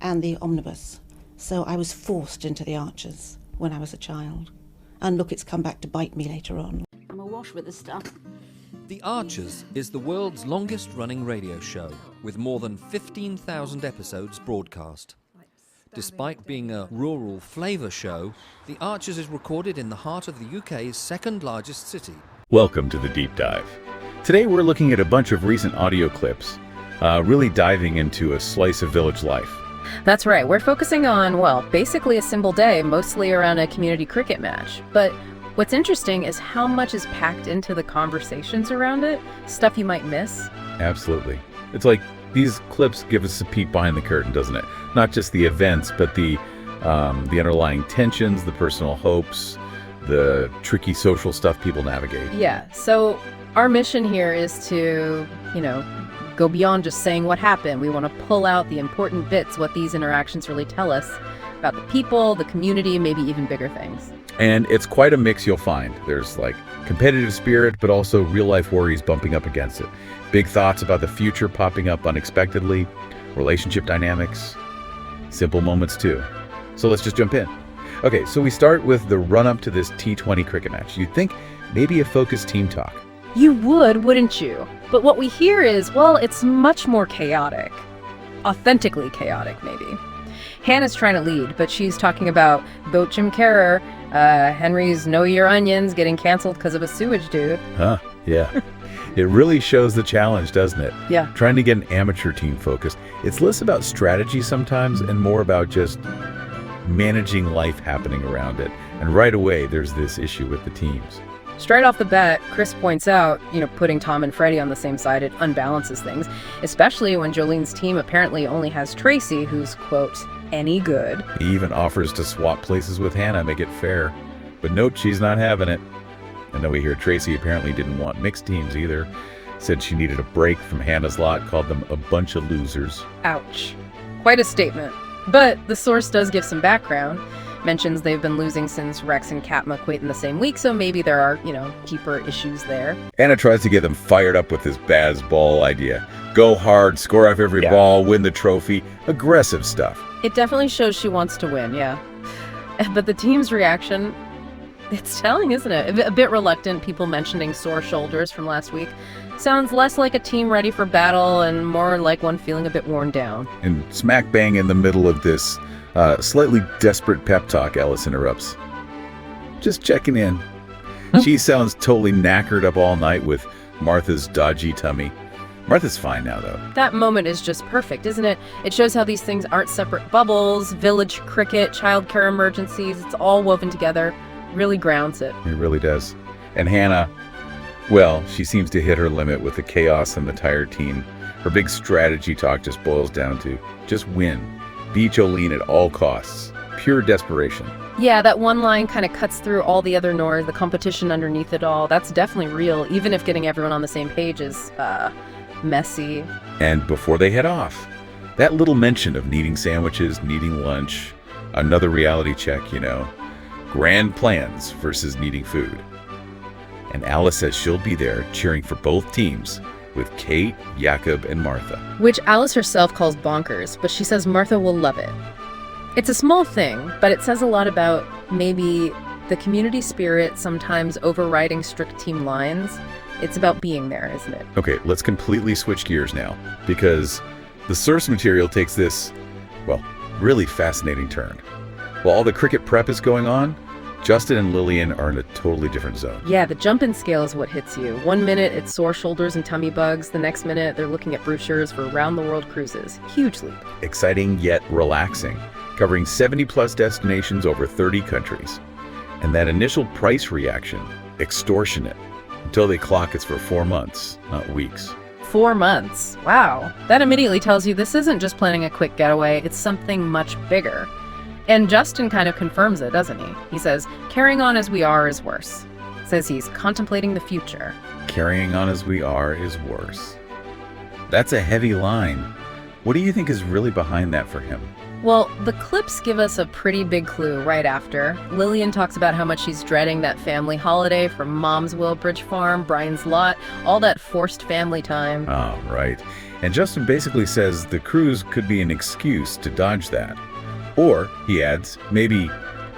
and the omnibus. So I was forced into the Archers when I was a child. And look, it's come back to bite me later on. I'm awash with this stuff. The Archers is the world's longest-running radio show, with more than 15,000 episodes broadcast. Despite being a rural flavour show, The Archers is recorded in the heart of the UK's second-largest city. Welcome to the Deep Dive. Today we're looking at a bunch of recent audio clips, really diving into a slice of village life. That's right. We're focusing on, well, basically a simple day, mostly around a community cricket match. But what's interesting is how much is packed into the conversations around it, stuff you might miss. Absolutely. It's like these clips give us a peek behind the curtain, doesn't it? Not just the events, but the underlying tensions, the personal hopes, the tricky social stuff people navigate. Yeah. So our mission here is to, go beyond just saying what happened. We want to pull out the important bits, what these interactions really tell us about the people, the community, maybe even bigger things. And it's quite a mix you'll find. There's like competitive spirit, but also real life worries bumping up against it. Big thoughts about the future popping up unexpectedly, relationship dynamics, simple moments too. So let's just jump in. Okay, so we start with the run-up to this T20 cricket match. You'd think maybe a focused team talk. You would, wouldn't you? But what we hear is, well, it's much more chaotic. Authentically chaotic, maybe. Hannah's trying to lead, but she's talking about Boat Jim Carrer, Henry's Know Your Onions getting canceled because of a sewage dude. Huh, yeah. It really shows the challenge, doesn't it? Yeah. Trying to get an amateur team focused. It's less about strategy sometimes and more about just managing life happening around it. And right away, there's this issue with the teams. Straight off the bat, Chris points out, putting Tom and Freddie on the same side, it unbalances things, especially when Jolene's team apparently only has Tracy, who's, quote, any good. He even offers to swap places with Hannah, make it fair. But note, she's not having it. And then we hear Tracy apparently didn't want mixed teams either. Said she needed a break from Hannah's lot, called them a bunch of losers. Ouch. Quite a statement. But the source does give some background. Mentions they've been losing since Rex and Katma quit in the same week, so maybe there are, deeper issues there. Anna tries to get them fired up with this Baz ball idea. Go hard, score off every ball, win the trophy. Aggressive stuff. It definitely shows she wants to win, yeah. But the team's reaction, it's telling, isn't it? A bit reluctant, people mentioning sore shoulders from last week. Sounds less like a team ready for battle and more like one feeling a bit worn down. And smack bang in the middle of this slightly desperate pep talk, Alice interrupts. Just checking in. She sounds totally knackered up all night with Martha's dodgy tummy. Martha's fine now, though. That moment is just perfect, isn't it? It shows how these things aren't separate bubbles, village cricket, childcare emergencies. It's all woven together. Really grounds it. It really does. And Hannah, well, she seems to hit her limit with the chaos and the tired team. Her big strategy talk just boils down to just win. Beat Jolene at all costs. Pure desperation. Yeah, that one line kind of cuts through all the other noise, the competition underneath it all. That's definitely real, even if getting everyone on the same page is, messy. And before they head off, that little mention of needing sandwiches, needing lunch, another reality check, grand plans versus needing food. And Alice says she'll be there cheering for both teams with Kate, Jakob, and Martha. Which Alice herself calls bonkers, but she says Martha will love it. It's a small thing, but it says a lot about maybe the community spirit sometimes overriding strict team lines. It's about being there, isn't it? Okay, let's completely switch gears now, because the source material takes this, really fascinating turn. While all the cricket prep is going on, Justin and Lillian are in a totally different zone. Yeah, the jump-in scale is what hits you. 1 minute, it's sore shoulders and tummy bugs. The next minute, they're looking at brochures for round-the-world cruises. Huge leap. Exciting yet relaxing, covering 70-plus destinations over 30 countries. And that initial price reaction, extortionate, until they clock it's for 4 months, not weeks. 4 months. Wow. That immediately tells you this isn't just planning a quick getaway, it's something much bigger. And Justin kind of confirms it, doesn't he? He says, carrying on as we are is worse. Says he's contemplating the future. Carrying on as we are is worse. That's a heavy line. What do you think is really behind that for him? Well, the clips give us a pretty big clue right after. Lillian talks about how much she's dreading that family holiday from Mom's Willbridge Farm, Brian's lot, all that forced family time. Oh, right. And Justin basically says the cruise could be an excuse to dodge that. Or, he adds, maybe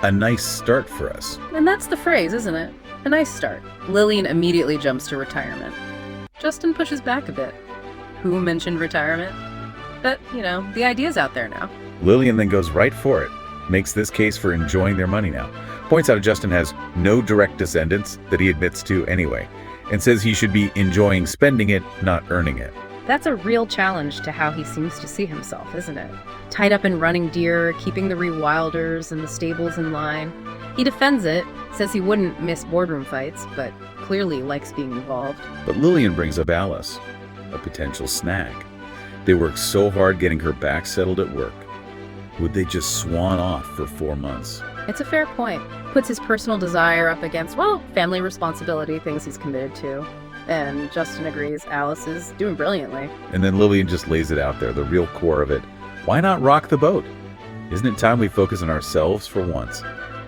a nice start for us. And that's the phrase, isn't it? A nice start. Lillian immediately jumps to retirement. Justin pushes back a bit. Who mentioned retirement? But, the idea's out there now. Lillian then goes right for it, makes this case for enjoying their money now. Points out Justin has no direct descendants that he admits to anyway, and says he should be enjoying spending it, not earning it. That's a real challenge to how he seems to see himself, isn't it? Tied up in running deer, keeping the rewilders and the stables in line. He defends it, says he wouldn't miss boardroom fights, but clearly likes being involved. But Lillian brings up Alice, a potential snag. They work so hard getting her back settled at work. Would they just swan off for 4 months? It's a fair point. Puts his personal desire up against, family responsibility, things he's committed to. And Justin agrees Alice is doing brilliantly. And then Lillian just lays it out there, the real core of it. Why not rock the boat? Isn't it time we focus on ourselves for once?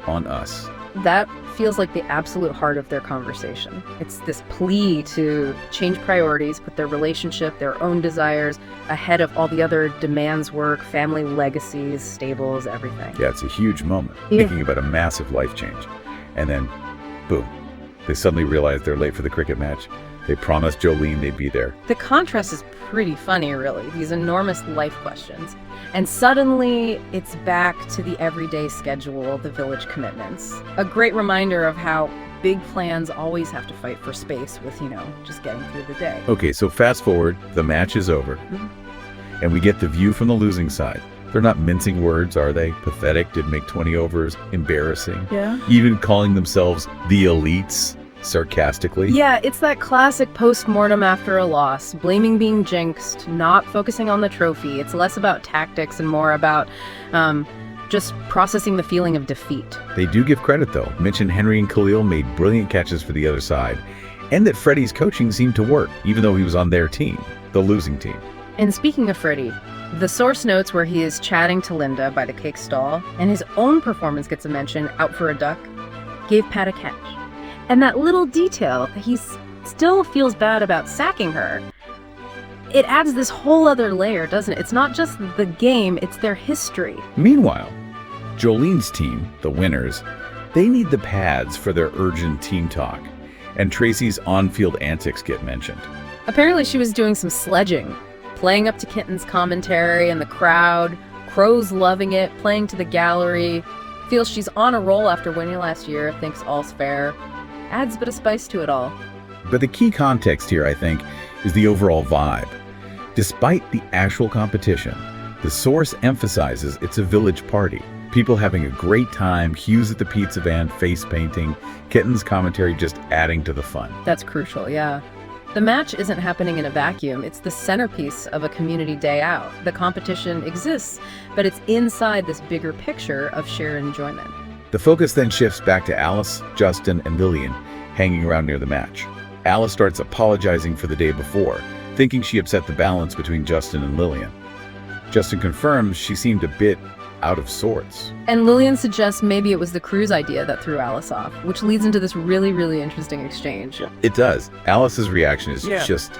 On us. That feels like the absolute heart of their conversation. It's this plea to change priorities, put their relationship, their own desires ahead of all the other demands, work, family legacies, stables, everything. Yeah, it's a huge moment. Yeah. Thinking about a massive life change. And then, boom, they suddenly realize they're late for the cricket match. They promised Jolene they'd be there. The contrast is pretty funny, really, these enormous life questions. And suddenly, it's back to the everyday schedule, the village commitments. A great reminder of how big plans always have to fight for space with, just getting through the day. Okay, so fast forward, the match is over. And we get the view from the losing side. They're not mincing words, are they? Pathetic, didn't make 20 overs, embarrassing. Yeah. Even calling themselves the elites, sarcastically. Yeah, it's that classic post-mortem after a loss, blaming being jinxed, not focusing on the trophy. It's less about tactics and more about just processing the feeling of defeat. They do give credit, though. Mention Henry and Khalil made brilliant catches for the other side, and that Freddie's coaching seemed to work, even though he was on their team, the losing team. And speaking of Freddie, the source notes where he is chatting to Linda by the cake stall, and his own performance gets a mention, out for a duck, gave Pat a catch. And that little detail, that he still feels bad about sacking her, it adds this whole other layer, doesn't it? It's not just the game, it's their history. Meanwhile, Jolene's team, the winners, they need the pads for their urgent team talk, and Tracy's on-field antics get mentioned. Apparently she was doing some sledging, playing up to Kitten's commentary and the crowd, Crow's loving it, playing to the gallery, feels she's on a roll after winning last year, thinks all's fair. Adds a bit of spice to it all. But the key context here, I think, is the overall vibe. Despite the actual competition, the source emphasizes it's a village party. People having a great time, Hughes at the pizza van, face painting, Kitten's commentary just adding to the fun. That's crucial, yeah. The match isn't happening in a vacuum. It's the centerpiece of a community day out. The competition exists, but it's inside this bigger picture of shared enjoyment. The focus then shifts back to Alice, Justin, and Lillian hanging around near the match. Alice starts apologizing for the day before, thinking she upset the balance between Justin and Lillian. Justin confirms she seemed a bit out of sorts. And Lillian suggests maybe it was the cruise idea that threw Alice off, which leads into this really, really interesting exchange. It does. Alice's reaction is just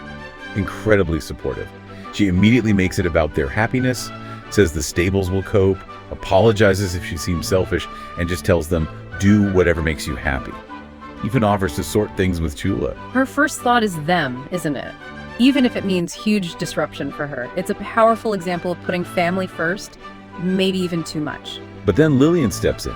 incredibly supportive. She immediately makes it about their happiness, says the stables will cope, apologizes if she seems selfish, and just tells them, do whatever makes you happy. Even offers to sort things with Chula. Her first thought is them, isn't it? Even if it means huge disruption for her. It's a powerful example of putting family first, maybe even too much. But then Lillian steps in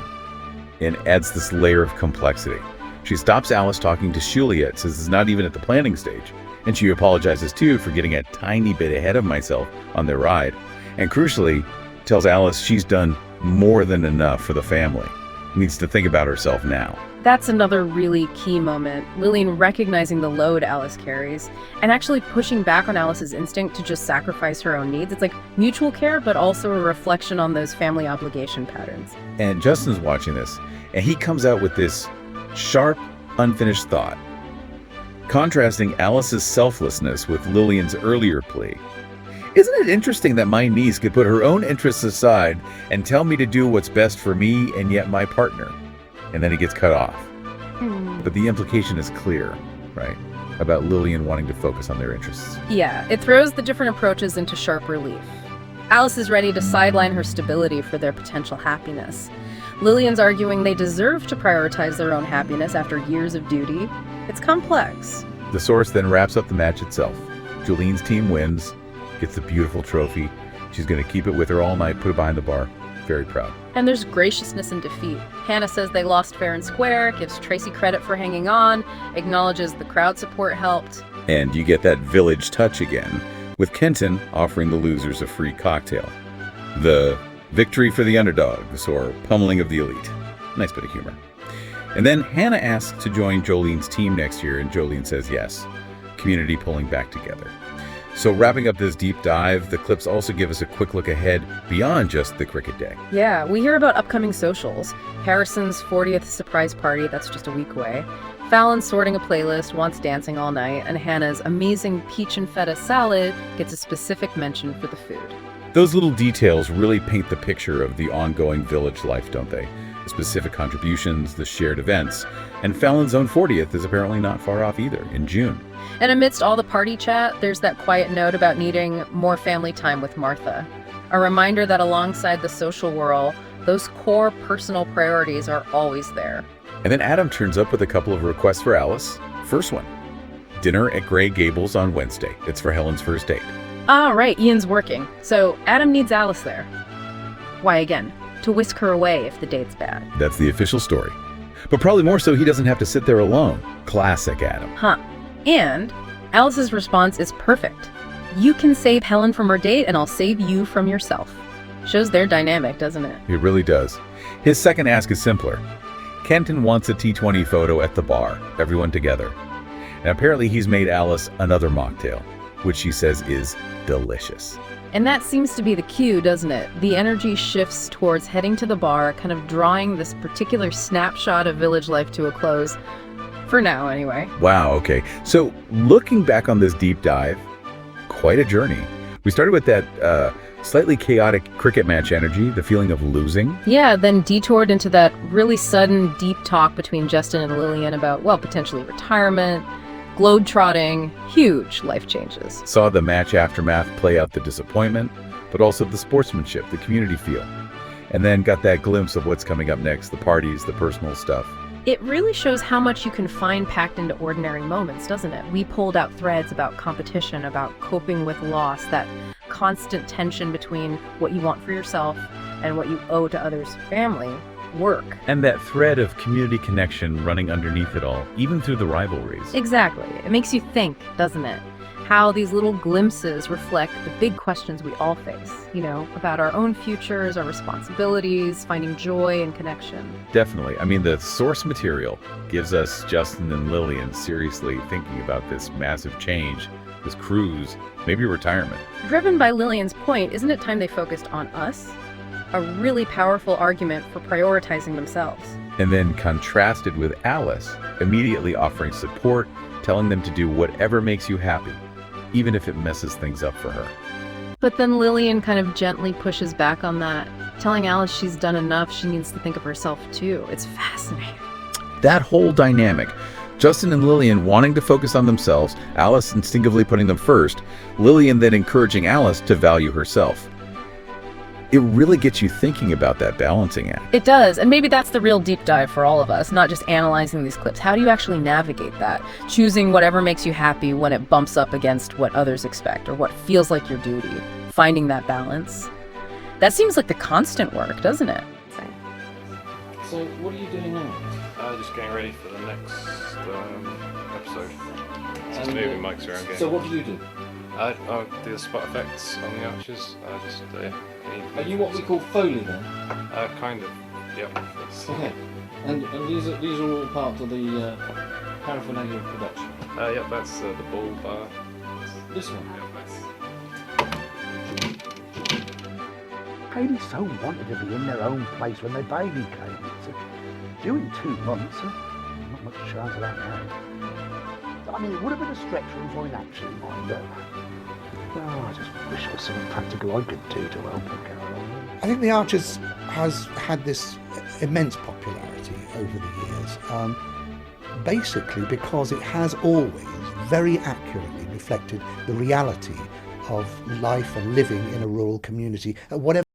and adds this layer of complexity. She stops Alice talking to Juliet, says it's not even at the planning stage. And she apologizes too for getting a tiny bit ahead of myself on their ride. And crucially, tells Alice she's done more than enough for the family. Needs to think about herself now. That's another really key moment. Lillian recognizing the load Alice carries and actually pushing back on Alice's instinct to just sacrifice her own needs. It's like mutual care, but also a reflection on those family obligation patterns. And Justin's watching this, and he comes out with this sharp, unfinished thought, contrasting Alice's selflessness with Lillian's earlier plea. Isn't it interesting that my niece could put her own interests aside and tell me to do what's best for me and yet my partner? And then he gets cut off. But the implication is clear, right? about Lillian wanting to focus on their interests. Yeah, it throws the different approaches into sharp relief. Alice is ready to sideline her stability for their potential happiness. Lillian's arguing they deserve to prioritize their own happiness after years of duty. It's complex. The source then wraps up the match itself. Jolene's team wins, gets the beautiful trophy. She's going to keep it with her all night, put it behind the bar. Very proud. And there's graciousness in defeat. Hannah says they lost fair and square, gives Tracy credit for hanging on, acknowledges the crowd support helped. And you get that village touch again, with Kenton offering the losers a free cocktail. The victory for the underdogs, or pummeling of the elite. Nice bit of humor. And then Hannah asks to join Jolene's team next year, and Jolene says yes. Community pulling back together. So wrapping up this deep dive, the clips also give us a quick look ahead beyond just the cricket day. Yeah, we hear about upcoming socials. Harrison's 40th surprise party, that's just a week away. Fallon's sorting a playlist, wants dancing all night, and Hannah's amazing peach and feta salad gets a specific mention for the food. Those little details really paint the picture of the ongoing village life, don't they? The specific contributions, the shared events. And Fallon's own 40th is apparently not far off either, in June. And amidst all the party chat, there's that quiet note about needing more family time with Martha. A reminder that alongside the social whirl, those core personal priorities are always there. And then Adam turns up with a couple of requests for Alice. First one, dinner at Grey Gables on Wednesday. It's for Helen's first date. Ah, right, Ian's working. So Adam needs Alice there. Why again? To whisk her away if the date's bad. That's the official story. But probably more so he doesn't have to sit there alone. Classic Adam. Huh. And Alice's response is perfect. You can save Helen from her date and I'll save you from yourself. Shows their dynamic, doesn't it? It really does. His second ask is simpler. Kenton wants a T20 photo at the bar, everyone together. And apparently he's made Alice another mocktail, which she says is delicious. And that seems to be the cue, doesn't it? The energy shifts towards heading to the bar, kind of drawing this particular snapshot of village life to a close. For now, anyway. Wow, okay. So looking back on this deep dive, quite a journey. We started with that slightly chaotic cricket match energy, the feeling of losing. Yeah, then detoured into that really sudden, deep talk between Justin and Lillian about, well, potentially retirement, globe-trotting, huge life changes. Saw the match aftermath play out the disappointment, but also the sportsmanship, the community feel. And then got that glimpse of what's coming up next, the parties, the personal stuff. It really shows how much you can find packed into ordinary moments, doesn't it? We pulled out threads about competition, about coping with loss, that constant tension between what you want for yourself and what you owe to others' family, work. And that thread of community connection running underneath it all, even through the rivalries. Exactly. It makes you think, doesn't it? How these little glimpses reflect the big questions we all face, about our own futures, our responsibilities, finding joy and connection. Definitely. I mean, the source material gives us Justin and Lillian seriously thinking about this massive change, this cruise, maybe retirement. Driven by Lillian's point, isn't it time they focused on us? A really powerful argument for prioritizing themselves. And then contrasted with Alice, immediately offering support, telling them to do whatever makes you happy, even if it messes things up for her. But then Lillian kind of gently pushes back on that, telling Alice she's done enough, she needs to think of herself too. It's fascinating. That whole dynamic, Justin and Lillian wanting to focus on themselves, Alice instinctively putting them first, Lillian then encouraging Alice to value herself. It really gets you thinking about that balancing act. It does, and maybe that's the real deep dive for all of us, not just analyzing these clips. How do you actually navigate that? Choosing whatever makes you happy when it bumps up against what others expect or what feels like your duty. Finding that balance. That seems like the constant work, doesn't it? So, what are you doing now? Just getting ready for the next episode. Just moving mics around again. So, what do you do? I do the spot effects on the archers. Are you what we call Foley then? Kind of. Yep. That's, Okay. And these are all part of the paraphernalia of production. yep, that's the ball bar. This one. Yep, that's. Haley so wanted to be in their own place when their baby came. It's due in 2 months. Not much chance of that now. I mean, it would have been a stretch from Void actually, mind you. Oh, I just wish there was something practical I could do to help her go along. I think The Archers has had this immense popularity over the years, basically because it has always very accurately reflected the reality of life and living in a rural community at whatever